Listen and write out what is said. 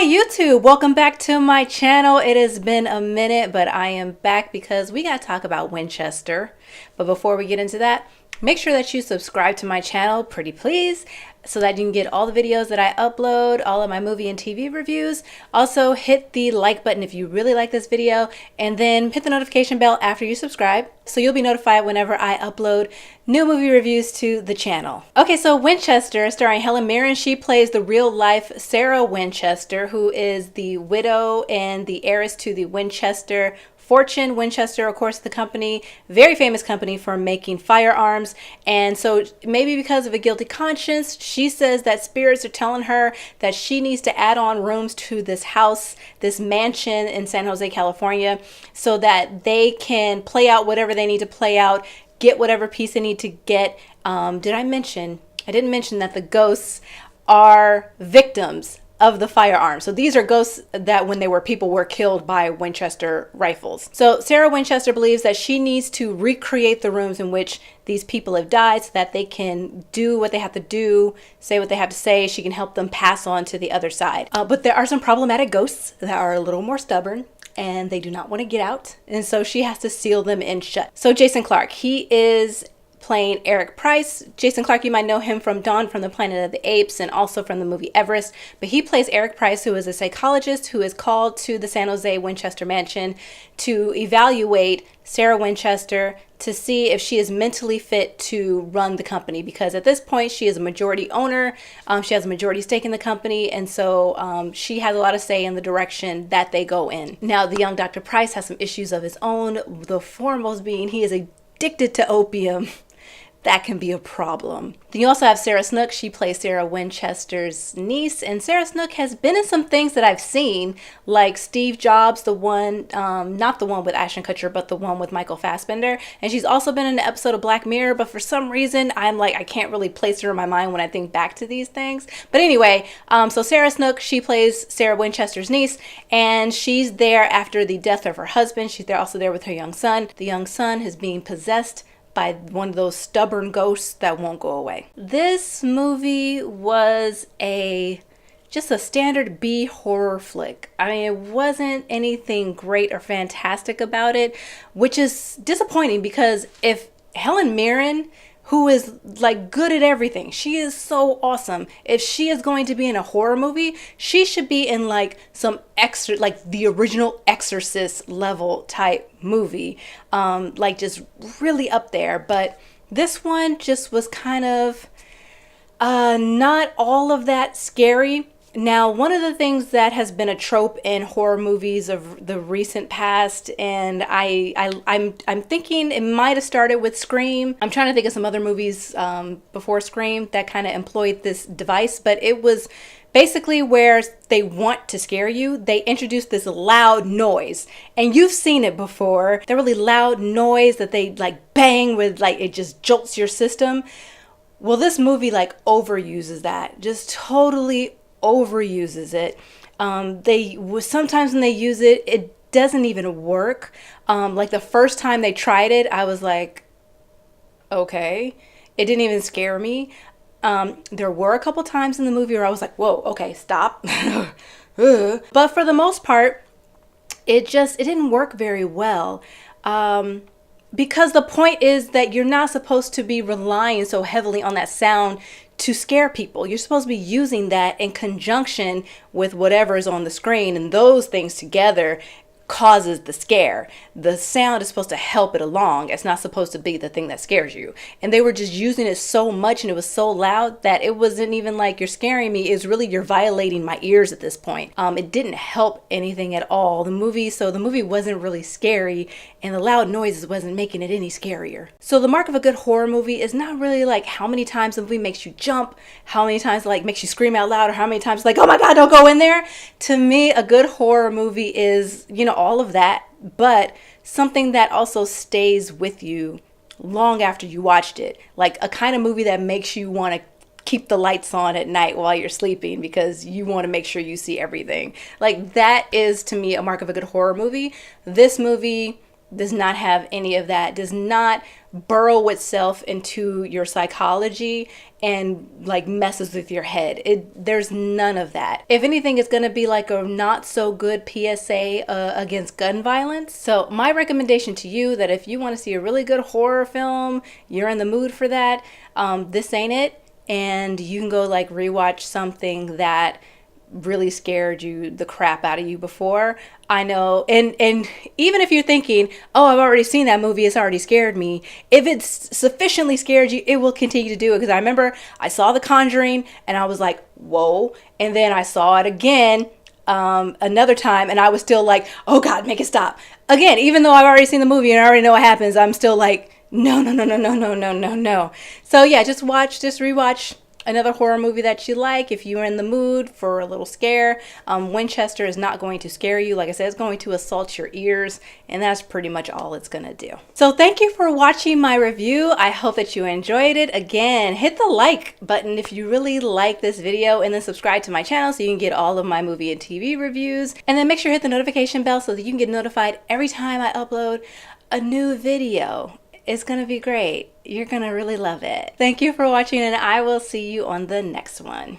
YouTube, welcome back to my channel. It has been a minute, but I am back because we got to talk about Winchester. But before we get into that, make sure that you subscribe to my channel, pretty please, so that you can get all the videos that I upload, all of my movie and TV reviews. Also, hit the like button if you really like this video, and then hit the notification bell after you subscribe, so you'll be notified whenever I upload new movie reviews to the channel. Okay, so Winchester, starring Helen Mirren, she plays the real-life Sarah Winchester, who is the widow and the heiress to the Winchester fortune. Winchester, of course, the company, very famous company for making firearms. And so maybe because of a guilty conscience, she says that spirits are telling her that she needs to add on rooms to this house, this mansion in San Jose, California, so that they can play out whatever they need to play out, get whatever piece they need to get. I didn't mention that the ghosts are victims of the firearm. So these are ghosts that when they were people were killed by Winchester rifles. So Sarah Winchester believes that she needs to recreate the rooms in which these people have died so that they can do what they have to do, say what they have to say. She can help them pass on to the other side. But there are some problematic ghosts that are a little more stubborn, and they do not want to get out. And so she has to seal them in shut. So Jason Clarke, he is playing Eric Price. Jason Clarke, you might know him from Dawn from the Planet of the Apes and also from the movie Everest, but he plays Eric Price, who is a psychologist who is called to the San Jose Winchester mansion to evaluate Sarah Winchester to see if she is mentally fit to run the company, because at this point she is a majority owner. She has a majority stake in the company, and so she has a lot of say in the direction that they go in. Now, the young Dr. Price has some issues of his own, the foremost being he is addicted to opium. That can be a problem. Then you also have Sarah Snook. She plays Sarah Winchester's niece, and Sarah Snook has been in some things that I've seen, like Steve Jobs, the one, not the one with Ashton Kutcher, but the one with Michael Fassbender. And she's also been in an episode of Black Mirror, but for some reason, I'm like, I can't really place her in my mind when I think back to these things. But anyway, so Sarah Snook, she plays Sarah Winchester's niece, and she's there after the death of her husband. She's there also there with her young son. The young son is being possessed by one of those stubborn ghosts that won't go away. This movie was just a standard B horror flick. I mean, it wasn't anything great or fantastic about it, which is disappointing because if Helen Mirren, who is like good at everything, she is so awesome. If she is going to be in a horror movie, she should be in like some extra, like the original Exorcist level type movie, like just really up there. But this one just was kind of not all of that scary. Now, one of the things that has been a trope in horror movies of the recent past, and I'm thinking it might have started with Scream. I'm trying to think of some other movies before Scream that kind of employed this device, but it was basically where they want to scare you. They introduce this loud noise, and you've seen it before. The really loud noise that they like bang with, like it just jolts your system. Well, this movie like overuses that, just totally overuses it. Sometimes when they use it, it doesn't even work. Like the first time they tried it, I was like, okay, it didn't even scare me. There were a couple times in the movie where I was like, whoa, okay, stop. But for the most part, it didn't work very well. Because the point is that you're not supposed to be relying so heavily on that sound to scare people. You're supposed to be using that in conjunction with whatever is on the screen, and those things together causes the scare. The sound is supposed to help it along. It's not supposed to be the thing that scares you. And they were just using it so much, and it was so loud that it wasn't even like you're scaring me. It's really you're violating my ears at this point. It didn't help anything at all. The movie wasn't really scary, and the loud noises wasn't making it any scarier. So the mark of a good horror movie is not really like how many times the movie makes you jump, how many times like makes you scream out loud, or how many times like, oh my God, don't go in there. To me, a good horror movie is, all of that, but something that also stays with you long after you watched it. Like a kind of movie that makes you want to keep the lights on at night while you're sleeping because you want to make sure you see everything. Like that is, to me, a mark of a good horror movie. This movie does not have any of that, does not burrow itself into your psychology and like messes with your head. There's none of that. If anything, it's going to be like a not so good PSA against gun violence. So my recommendation to you, that if you want to see a really good horror film, you're in the mood for that, this ain't it. And you can go like rewatch something that really scared you the crap out of you before. I know, and even if you're thinking, oh, I've already seen that movie, it's already scared me, if it's sufficiently scared you, it will continue to do it. Because I remember I saw The Conjuring and I was like, whoa, and then I saw it again another time and I was still like, oh God, make it stop again. Even though I've already seen the movie and I already know what happens, I'm still like, no. So yeah, just rewatch another horror movie that you like if you're in the mood for a little scare. Winchester is not going to scare you. Like I said, it's going to assault your ears, and that's pretty much all it's going to do. So thank you for watching my review. I hope that you enjoyed it. Again, hit the like button if you really like this video, and then subscribe to my channel so you can get all of my movie and TV reviews. And then make sure to hit the notification bell so that you can get notified every time I upload a new video. It's going to be great. You're going to really love it. Thank you for watching, and I will see you on the next one.